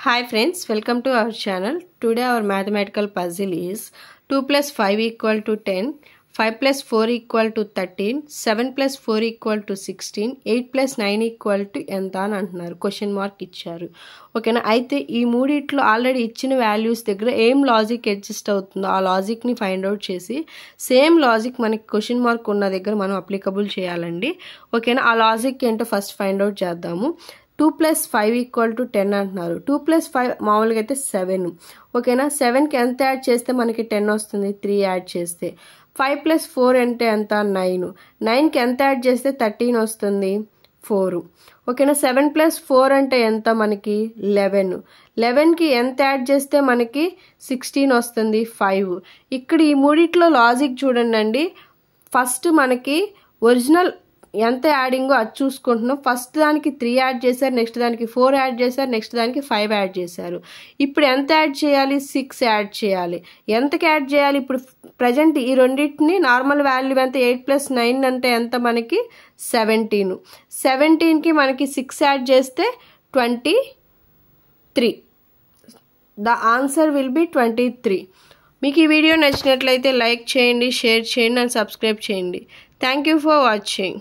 Hi friends, welcome to our channel. Today our mathematical puzzle is 2 plus 5 equal to 10, 5 plus 4 equal to 13, 7 plus 4 equal to 16, 8 plus 9 equal to ఎంత అని అంటున్నారు. Question mark ఇచ్చారు. ఓకేనా, అయితే ఈ మూడిట్లో already ఇచ్చిన వాల్యూస్ దగ్గర ఏం లాజిక్ ఎగ్జిస్ట్ అవుతుందో ఆ లాజిక్ని ఫైండ్ అవుట్ చేసి సేమ్ లాజిక్ మనకి క్వశ్చన్ మార్క్ ఉన్న దగ్గర మనం అప్లికబుల్ చేయాలండి. ఓకేనా, ఆ లాజిక్ ఏంటో ఫస్ట్ ఫైండ్ అవుట్ చేద్దాము. 2 plus 5 equal to 10 అంటున్నారు. 2 plus 5 మామూలుగా అయితే 7. ఓకేనా, 7కి ఎంత యాడ్ చేస్తే మనకి 10 వస్తుంది? 3 యాడ్ చేస్తే. 5 plus 4 అంటే ఎంత? 9. 9కి ఎంత యాడ్ చేస్తే 13 వస్తుంది? 4. ఓకేనా, 7 plus 4 అంటే ఎంత మనకి? 11. 11కి ఎంత యాడ్ చేస్తే మనకి 16 వస్తుంది? 5. ఇక్కడ ఈ మూడిట్లో లాజిక్ చూడండి. ఫస్ట్ మనకి ఒరిజినల్ ఎంత యాడింగో అది చూసుకుంటున్నాం. ఫస్ట్ దానికి 3 యాడ్ చేశారు, నెక్స్ట్ దానికి 4 యాడ్ చేశారు, నెక్స్ట్ దానికి 5 యాడ్ చేశారు. ఇప్పుడు ఎంత యాడ్ చేయాలి? 6 యాడ్ చేయాలి. ఎంతకి యాడ్ చేయాలి? ఇప్పుడు ప్రజెంట్ ఈ రెండింటిని నార్మల్ వాల్యూ ఎంత? 8 plus 9 అంటే ఎంత మనకి? 17. 17కి మనకి 6 యాడ్ చేస్తే 23. The answer will be 23. మీకు ఈ వీడియో నచ్చినట్లయితే లైక్ చేయండి, షేర్ చేయండి అండ్ సబ్స్క్రైబ్ చేయండి. Thank you for watching.